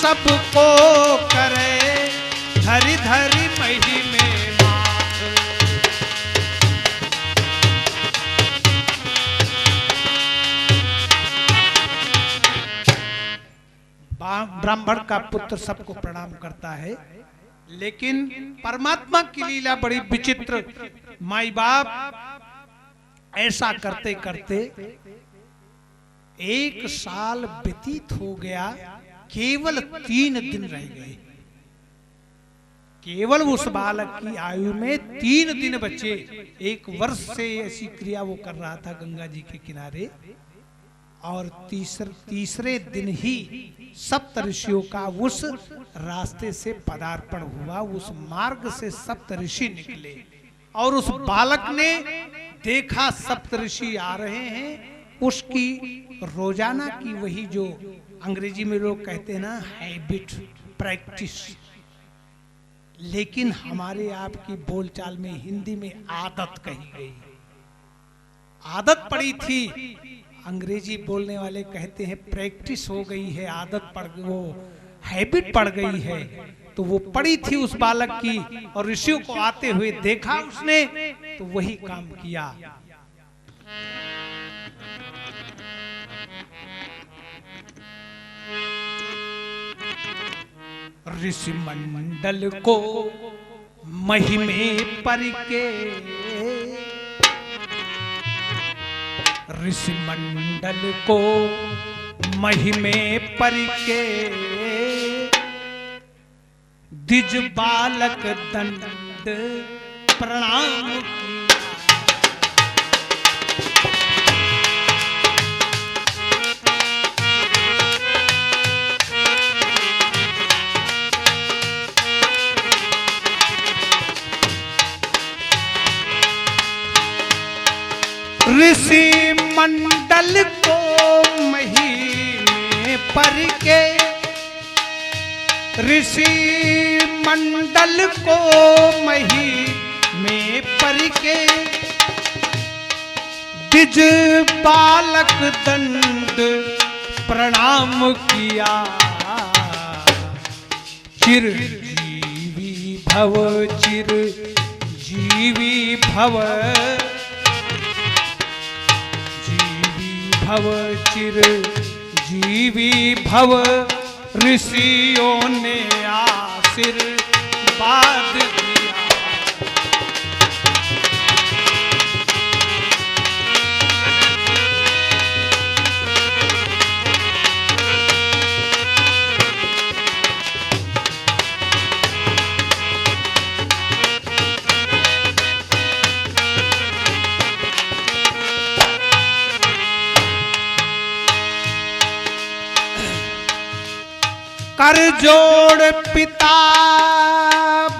सबको करे धरि धरि मही में माथ। ब्राह्मण का पुत्र सबको प्रणाम करता है, लेकिन परमात्मा की लीला बड़ी विचित्र। माई बाप ऐसा करते करते 1 साल व्यतीत हो गया, केवल 3 दिन रह गए। केवल उस बालक की आयु में 3 दिन बचे। 1 वर्ष से ऐसी क्रिया वो कर रहा था गंगा जी के किनारे, और तीसरे दिन ही सप्तऋषियों का उस रास्ते से पदार्पण हुआ। उस मार्ग से सप्तऋषि निकले और उस बालक ने देखा सप्तऋषि आ रहे हैं। उसकी रोजाना की वही जो अंग्रेजी में लोग कहते हैं ना हैबिट, प्रैक्टिस, लेकिन हमारे आपकी बोलचाल में हिंदी में आदत कही गई। आदत पड़ी थी, अंग्रेजी बोलने वाले कहते हैं प्रैक्टिस हो गई है, आदत पड़ गई, वो हैबिट पड़ गई है। तो वो पड़ी थी उस बालक की, और ऋषियों को आते हुए देखा उसने, तो वही काम किया। ऋषि मंडल को महिमे परिके, ऋषि मंडल को महिमे परिके, द्विज बालक दंड प्रणाम किया। ऋषि मंडल को महिमे परिके, ऋषि मंडल को महिमे परिके, द्विज बालक दंड प्रणाम किया। चिरजीवी भव, चिरजीवी भव, भव चिरजीवी भव, ऋषियों ने आशीर्वाद दिया। कर जोड़ पिता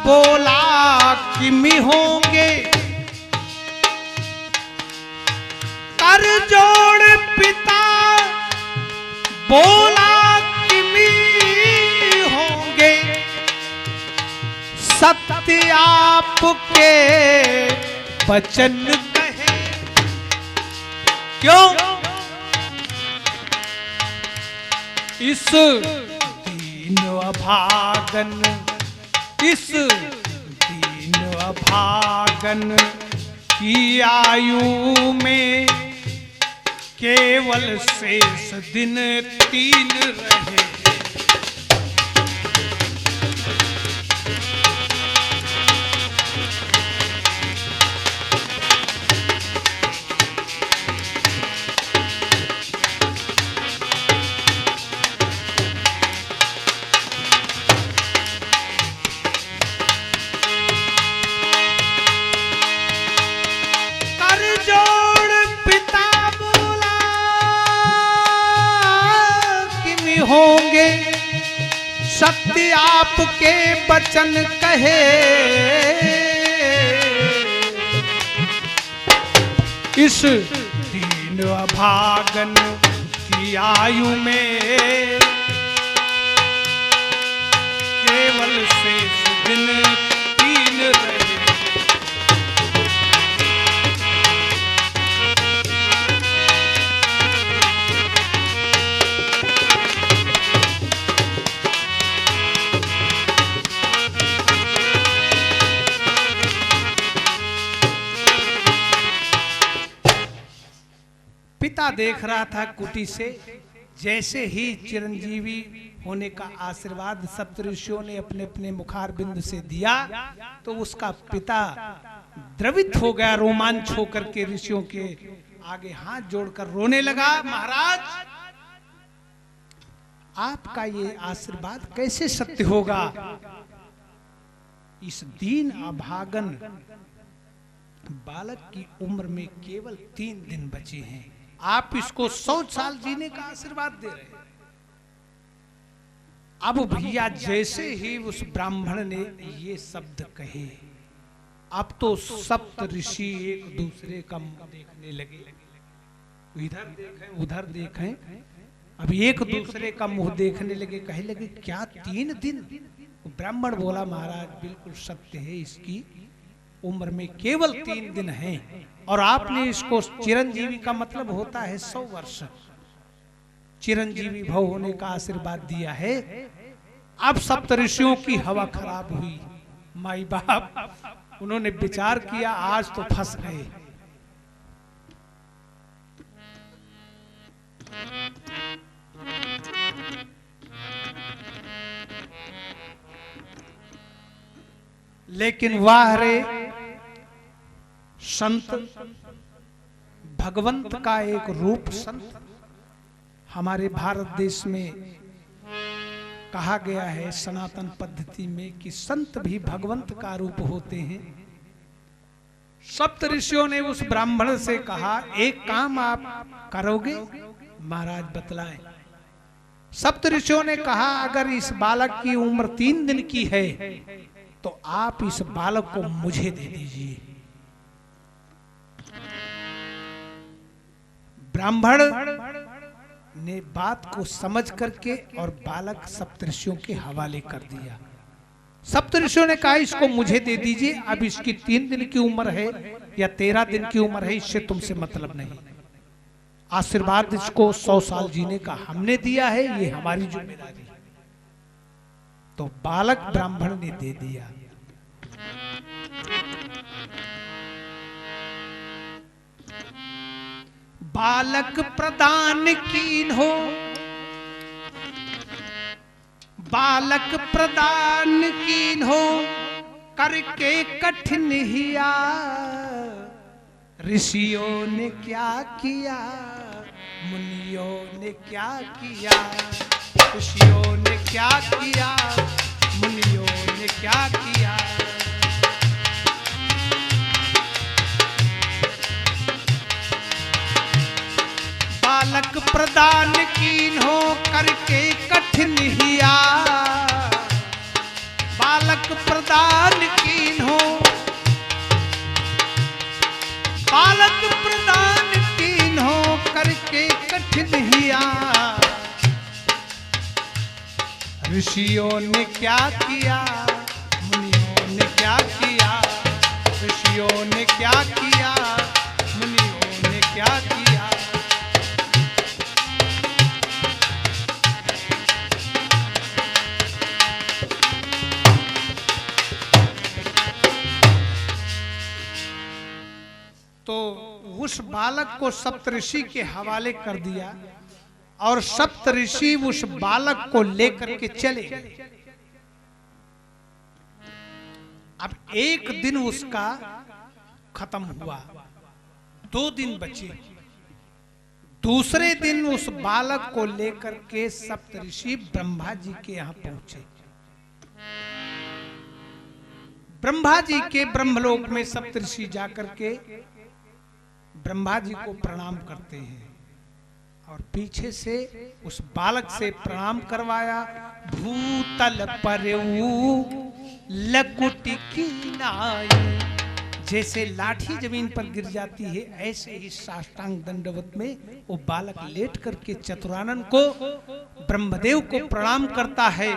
बोला किमि होंगे, कर जोड़ पिता बोला किमि होंगे, सत्य आपके वचन कहे। क्यों? इस अभागन, इस दीन अभागन की आयु में केवल शेष दिन 3 रहे। होंगे सत्य आपके वचन कहे, इस दीन अभागन की आयु में केवल शेष दिन 3 रहे। पिता देख रहा था कुटी से, जैसे ही चिरंजीवी होने का आशीर्वाद सप्तऋषियों ने अपने अपने मुखार बिंद से दिया तो उसका पिता द्रवित हो गया, रोमांच होकर के ऋषियों के आगे हाथ जोड़कर रोने लगा। महाराज, आपका ये आशीर्वाद कैसे सत्य होगा? इस दीन अभागन बालक की उम्र में केवल 3 दिन बचे हैं, आप इसको 100 साल जीने का आशीर्वाद दे रहे हैं। अब भैया जैसे ही उस ब्राह्मण ने ये शब्द कहे, अब तो सप्त ऋषि एक दूसरे का मुंह देखने लगे, इधर देखें उधर देखें, अब एक दूसरे का मुंह देखने लगे, कहे लगे क्या 3 दिन? ब्राह्मण बोला महाराज बिल्कुल सत्य है, इसकी उम्र में केवल 3 दिन हैं और आपने इसको चिरंजीवी का मतलब होता है 100 वर्ष, चिरंजीवी भव होने का आशीर्वाद दिया है। अब सप्तऋषियों की हवा खराब हुई, माई बाप उन्होंने विचार किया आज तो फंस गए। लेकिन वाह रे संत, भगवंत का एक रूप संत हमारे भारत देश में कहा गया है सनातन पद्धति में कि संत भी भगवंत का रूप होते हैं। सप्त ऋषियों ने उस ब्राह्मण से कहा एक काम आप करोगे? महाराज बतलाएं। सप्त ऋषियों ने कहा अगर इस बालक की उम्र 3 दिन की है तो आप इस बालक को मुझे दे दीजिए। ब्राह्मण ने बात को समझ करके और बालक सप्तऋषियों के हवाले कर दिया। सप्तऋषियों ने कहा इसको मुझे दे दीजिए, अब इसकी 3 दिन की उम्र है या 13 दिन की उम्र है, इससे तुमसे मतलब नहीं। आशीर्वाद इसको 100 साल जीने का हमने दिया है, ये हमारी जिम्मेदारी। तो बालक ब्राह्मण ने दे दिया। बालक प्रदान कीन हो, बालक प्रदान कीन हो करके कठिन हिया, ऋषियों ने क्या किया मुनियों ने क्या किया, ऋषियों ने क्या किया मुनियों ने क्या किया। बालक प्रदान कीन हो करके कठिन हिया, बालक प्रदान कीन हो, बालक प्रदान कीन हो करके कठिन हिया, ऋषियों ने क्या किया मुनियों ने क्या किया, ऋषियों ने क्या किया मुनियों ने क्या किया। तो उस बालक को सप्तऋषि के हवाले कर दिया और सप्तऋषि उस बालक को लेकर के चले गए। अब 1 दिन उसका खत्म हुआ, 2 दिन बचे। दूसरे दिन उस बालक को लेकर के सप्तऋषि ब्रह्मा जी के यहां पहुंचे। ब्रह्मा जी के ब्रह्मलोक में सप्तऋषि जाकर के ब्रह्मा जी को प्रणाम करते हैं और पीछे से उस बालक से प्रणाम करवाया। भूतल पर लकुटी की नाई, जैसे लाठी जमीन पर गिर जाती है ऐसे ही साष्टांग दंडवत में वो बालक लेट करके चतुरानन को ब्रह्मदेव को प्रणाम करता है।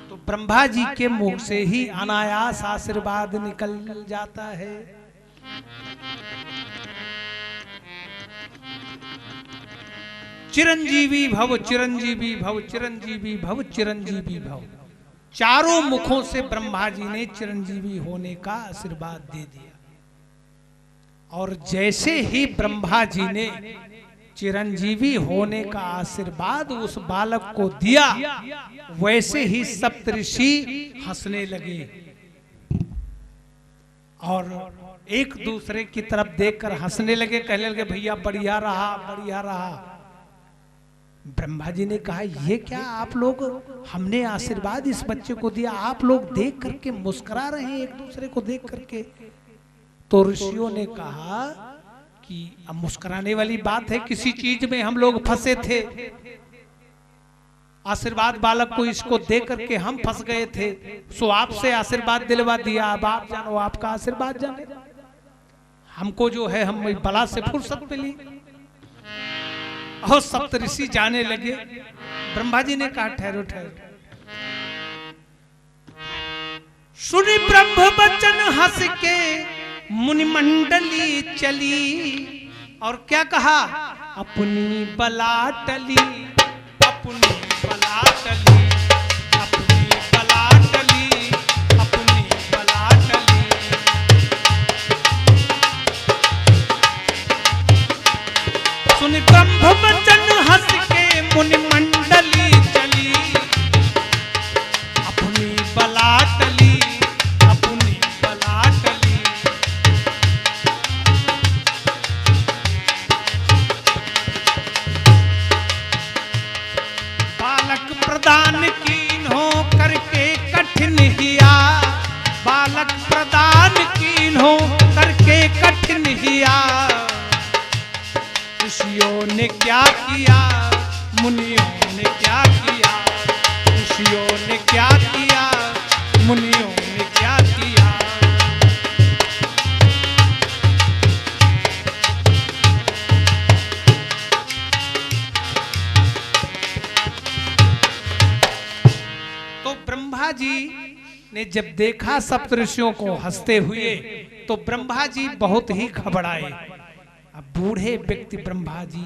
तो ब्रह्मा जी के मुख से ही अनायास आशीर्वाद निकल जाता है। चिरंजीवी भव चिरंजीवी भव चिरंजीवी भव चिरंजीवी भव। चारों मुखों से ब्रह्मा जी ने चिरंजीवी होने का आशीर्वाद दे दिया। और जैसे ही ब्रह्मा जी ने चिरंजीवी होने का आशीर्वाद उस बालक को दिया, वैसे ही सप्तऋषि हंसने लगे और एक दूसरे की तरफ देखकर हंसने लगे, कहने लगे भैया बढ़िया रहा, बढ़िया रहा। ब्रह्मा जी ने कहा ये क्या आप लोग, हमने आशीर्वाद इस बच्चे को दिया, आप लोग देख करके मुस्कुरा रहे हैं एक दूसरे को देख करके। तो ऋषियों ने कहा कि अब मुस्कुराने वाली बात है, किसी चीज में हम लोग फंसे थे, आशीर्वाद बालक को इसको दे करके हम फंस गए थे, सो आपसे आशीर्वाद दिलवा दिया, अब आप जानो, आपका आशीर्वाद जाने, हमको जो है हम बला से फुर्सत मिली। और सप्तऋषि जाने लगे। ब्रह्मा जी ने कहा ठहरो ठहरो, सुनी ब्रह्म बचन हंस के मुनि मंडली चली, और क्या कहा, अपनी बला टली, अपनी बला टली, अपनी बला टली, अपनी बला टली। सुन ब्रह्म बचन हंस के मुनि मंडली चली, अपनी बला टली, अपनी बला टली। बालक प्रदान कीन हो करके कठिन हिया, बालक प्रदान कीन हो करके कठिन हिया। ऋषियों ने क्या किया, मुनियों ने क्या किया, ऋषियों ने क्या किया, मुनियों ने क्या किया। तो ब्रह्मा जी ने जब देखा सप्तऋषियों को हंसते हुए, तो ब्रह्मा जी बहुत ही घबराए। अब बूढ़े व्यक्ति ब्रह्मा जी,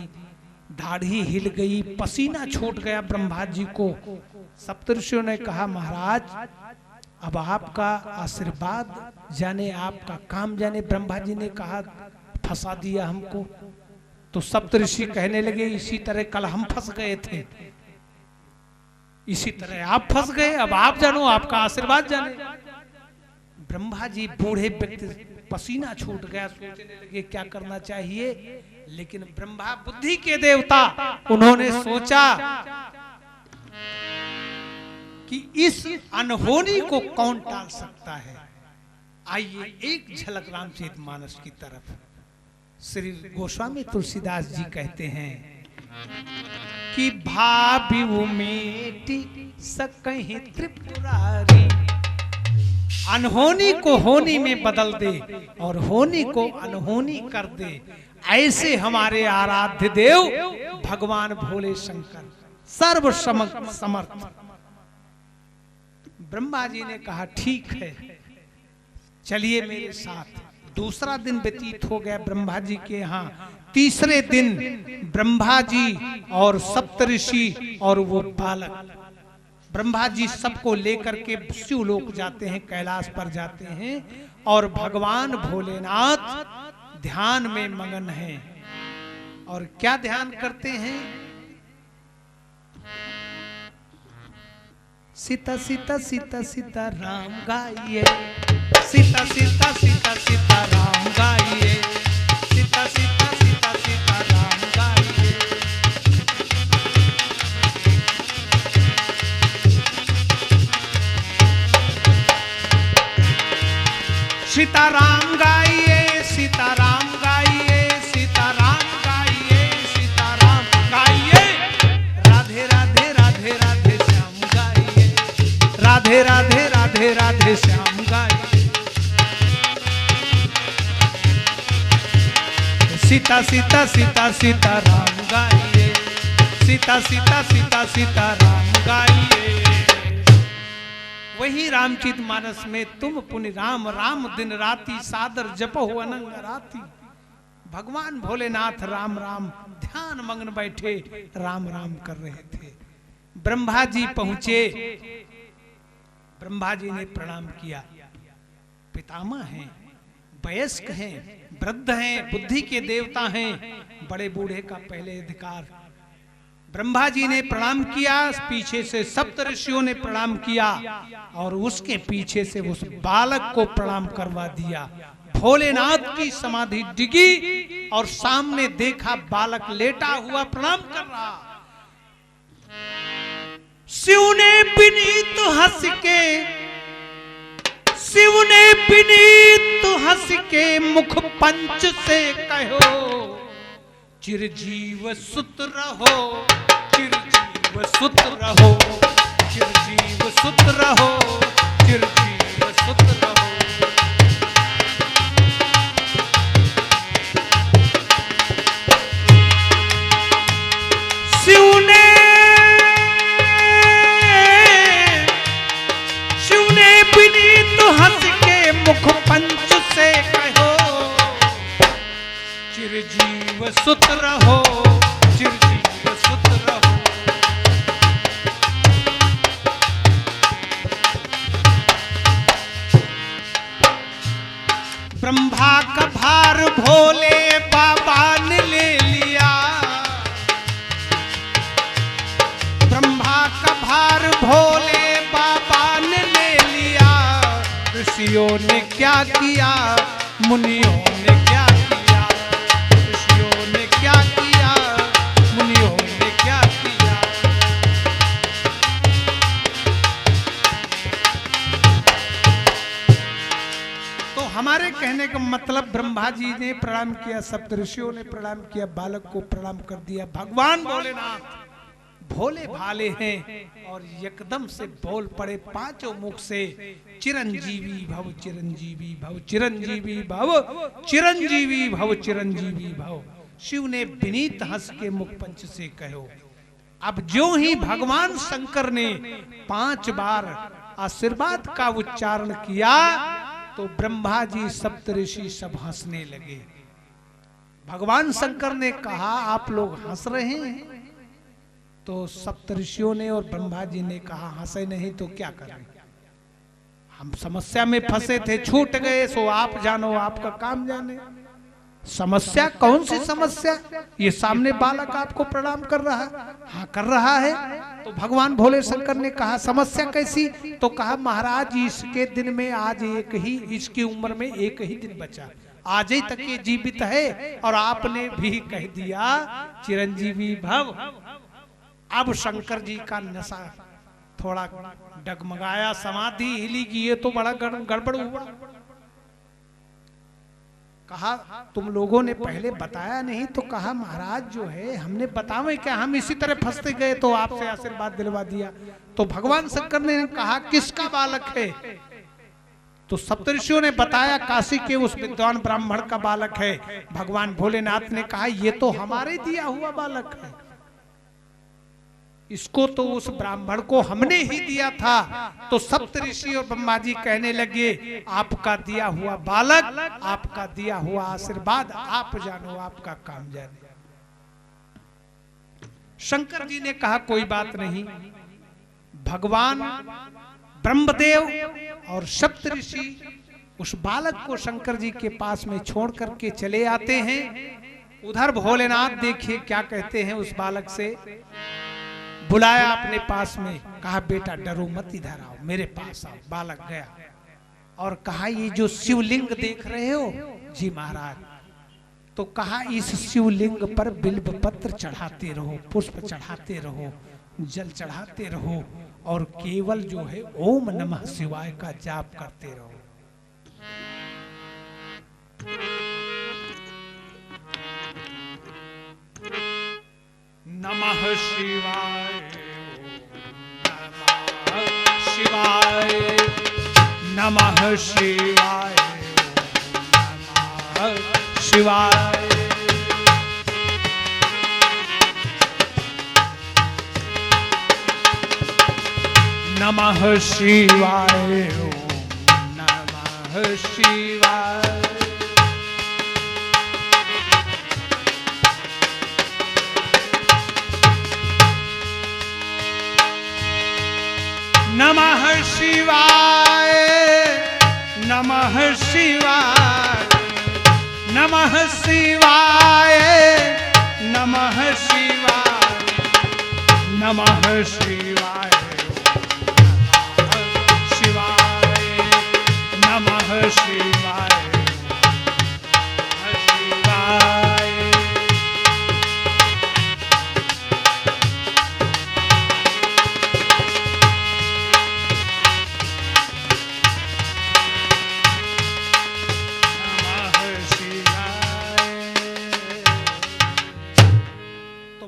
दाढ़ी हिल गई, पसीना छूट गया ब्रह्मा जी को। सप्तऋषियों ने कहा महाराज अब आपका आशीर्वाद जाने, आपका काम जाने। ब्रह्मा जी ने कहा फंसा दिया हमको। तो सप्तऋषि कहने लगे इसी तरह कल हम फंस गए थे, इसी तरह आप फंस गए, अब आप जानो, आपका आशीर्वाद जाने। ब्रह्मा जी बूढ़े व्यक्ति, पसीना छूट गया, सोचने लगे क्या करना चाहिए। लेकिन ब्रह्मा बुद्धि के देवता, उन्होंने सोचा कि इस अनहोनी को कौन टाल सकता है। आइए एक झलक रामचरितमानस की तरफ। श्री गोस्वामी तुलसीदास जी कहते हैं कि भाभी उमेटी सकहीं त्रिपुरारी, अनहोनी को होनी में बदल दे और होनी को अनहोनी कर दे, ऐसे हमारे आराध्य देव भगवान भोले शंकर सर्व समर्थ। ब्रह्मा जी ने कहा ठीक है, चलिए मेरे साथ। दूसरा दिन व्यतीत हो गया ब्रह्मा जी के यहाँ। तीसरे दिन ब्रह्मा जी और सप्तऋषि और वो बालक, ब्रह्मा जी सबको लेकर के शिवलोक जाते हैं, कैलाश पर जाते हैं, और भगवान भोलेनाथ ध्यान में मगन हैं। और क्या ध्यान करते हैं, सीता सीता सीता सीता राम गाइए, सीता सीता सीता सीता राम गाइए, सीता सीता सीता सीता राम गाइए। सीताराम गाइए, सीताराम गाइए, सीताराम गाइए, सीताराम गाइए। राधे राधे राधे राधे श्याम गाइए, राधे राधे राधे राधे श्याम गाइए। सीता सीता सीता सीता राम गाइए, सीता सीता सीता सीता राम गाइए। वही रामचरितमानस में तुम पुनि राम राम दिन राति सादर जपो अनंग राति। भगवान भोलेनाथ राम राम ध्यान मग्न बैठे राम राम कर रहे थे। ब्रह्मा जी पहुंचे ब्रह्मा जी ने प्रणाम किया। पितामह हैं, वयस्क हैं, वृद्ध हैं, बुद्धि के देवता हैं, बड़े बूढ़े का पहले अधिकार। ब्रह्मा जी ने प्रणाम किया, पीछे से सप्त ऋषियों ने प्रणाम किया और उसके पीछे से उस बालक को प्रणाम करवा दिया। भोलेनाथ की समाधि डिगी और सामने देखा बालक लेटा हुआ प्रणाम कर रहा। शिव ने विनीत हंस के, शिव ने विनीत हंस के मुख पंच से कहो, चिरजीव सुत रहो, चिरजीव सुत रहो, चिरजीव सुत रहो, चिरजीव सुत रहो। शिव ने विनीत हंस के मुख पंच से कहो, चिरजीव सुत रहो, चिरजीव सुत रहो। ब्रह्मा का भार भोले बाबा ने ले लिया, ब्रह्मा का भार भोले बाबा ने ले लिया। ऋषियों ने क्या किया, मुनियों ने क्या किया, ऋषियों ने क्या किया, मुनियों ने क्या किया। तो हमारे कहने का मतलब ब्रह्मा जी ने प्रणाम किया, सप्त ऋषियों ने प्रणाम किया, बालक को प्रणाम कर दिया। भगवान भोलेनाथ भोले भाले हैं और एकदम से बोल पड़े पांचों मुख से, चिरंजीवी भव, चिरंजीवी भव, चिरंजीवी भव, चिरंजीवी भव, चिरंजीवी भव। शिव ने विनीत हंस के मुख पंच से कहो। अब जो ही भगवान शंकर ने 5 बार आशीर्वाद का उच्चारण किया तो ब्रह्मा जी सप्तऋषि सब हंसने लगे। भगवान शंकर ने कहा आप लोग हंस रहे हैं? तो सप्तऋषियों ने और ब्रह्मा जी ने कहा हंसे नहीं तो क्या करें, हम समस्या में फंसे थे, छूट गए, सो आप जानो, आपका काम जाने। समस्या? कौन सी समस्या? ये सामने बालक आपको प्रणाम कर रहा है। हाँ कर रहा है। तो भगवान भोले शंकर ने कहा समस्या कैसी? तो कहा महाराज इसके दिन में आज एक ही, इसकी उम्र में एक ही दिन बचा, आज ही तक ये जीवित है और आपने भी कह दिया चिरंजीवी भव। अब शंकर जी का नशा थोड़ा डगमगाया, समाधि हिली कि ये तो बड़ा गड़बड़ हुआ। कहा तुम लोगों ने पहले बताया नहीं। तो कहा महाराज जो है हमने बतावे क्या, हम इसी तरह फंसते गए तो आपसे आशीर्वाद दिलवा दिया। तो भगवान शंकर ने कहा किसका बालक है? तो सप्तऋषियों ने बताया काशी के उस विद्वान ब्राह्मण का बालक है। भगवान भोलेनाथ ने कहा ये तो हमारे दिया हुआ बालक है, इसको तो उस ब्राह्मण को हमने ही दिया था। तो सप्तऋषि और ब्रह्मा जी कहने लगे आपका दिया हुआ बालक, आपका दिया हुआ आशीर्वाद आप जानो, आपका काम जाने। शंकर जी ने कहा कोई बात नहीं। भगवान ब्रह्मदेव और सप्तऋषि उस बालक को शंकर जी के पास में छोड़ करके चले आते हैं। उधर भोलेनाथ देखिए क्या कहते हैं उस बालक से, बुलाया अपने पास में, कहा बेटा डरो मत, इधर आओ, मेरे पास आओ। बालक गया और कहा ये जो शिवलिंग देख रहे हो? जी महाराज। तो कहा इस शिवलिंग पर बिल्व पत्र चढ़ाते रहो, पुष्प चढ़ाते रहो, जल चढ़ाते रहो और केवल जो है ओम नमः शिवाय का जाप करते रहो। नमः शिवाय, नमः शिवाय, नमः शिवाय, नमः शिवाय। नमः शिवाय, नमः शिवाय। नमः शिवाय नमः शिवाय नमः शिवाय नमः शिवाय नमः शिवाय शिवाय नमः शिवाय शिवाय।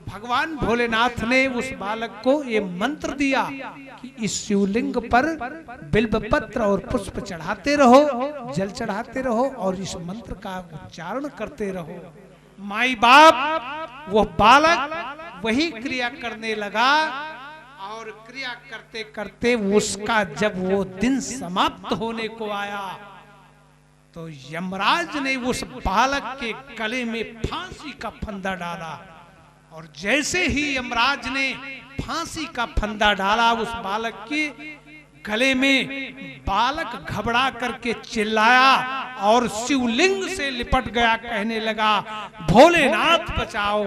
भगवान भोलेनाथ ने उस बालक को ये मंत्र दिया कि इस शिवलिंग पर बिल्वपत्र और पुष्प चढ़ाते रहो, जल चढ़ाते रहो और इस मंत्र का उच्चारण करते रहो। माई बाप वो बालक वही क्रिया करने लगा और क्रिया करते करते उसका जब वो दिन समाप्त होने को आया तो यमराज ने उस बालक के गले में फांसी का फंदा डाला। और जैसे ही यमराज ने फांसी का फंदा डाला उस बालक के गले में, बालक घबरा करके चिल्लाया और शिवलिंग से लिपट गया, कहने लगा भोलेनाथ बचाओ,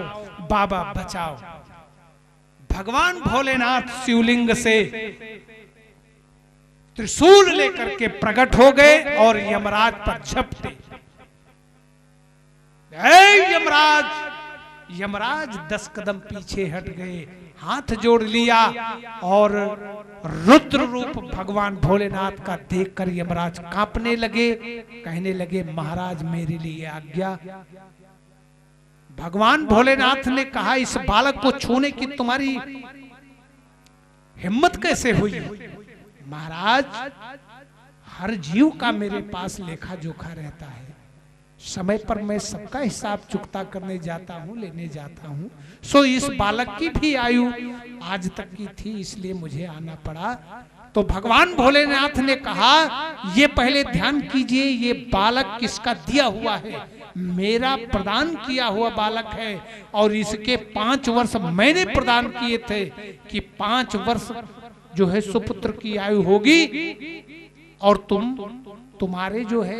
बाबा बचाओ। भगवान भोलेनाथ शिवलिंग से त्रिशूल लेकर के प्रकट हो गए और यमराज पर झपटे। यमराज यमराज 10 कदम पीछे हट गए, हाथ जोड़ लिया और रुद्र रूप भगवान भोलेनाथ का देखकर यमराज कांपने लगे, कहने लगे महाराज मेरे लिए आज्ञा। भगवान भोलेनाथ ने कहा इस बालक को छूने की तुम्हारी हिम्मत कैसे हुई? महाराज हर जीव का मेरे पास लेखा जोखा रहता है, समय पर मैं सबका हिसाब चुकता करने जाता हूँ, लेने जाता हूँ। सो इस बालक की भी आयु आज तक की थी, इसलिए मुझे आना पड़ा। तो भगवान भोलेनाथ ने कहा ये पहले ध्यान कीजिए, ये बालक किसका दिया हुआ है? मेरा प्रदान किया हुआ बालक है और इसके 5 वर्ष मैंने प्रदान किए थे कि 5 वर्ष जो है सुपुत्र की आयु होगी और तुम्हारे जो है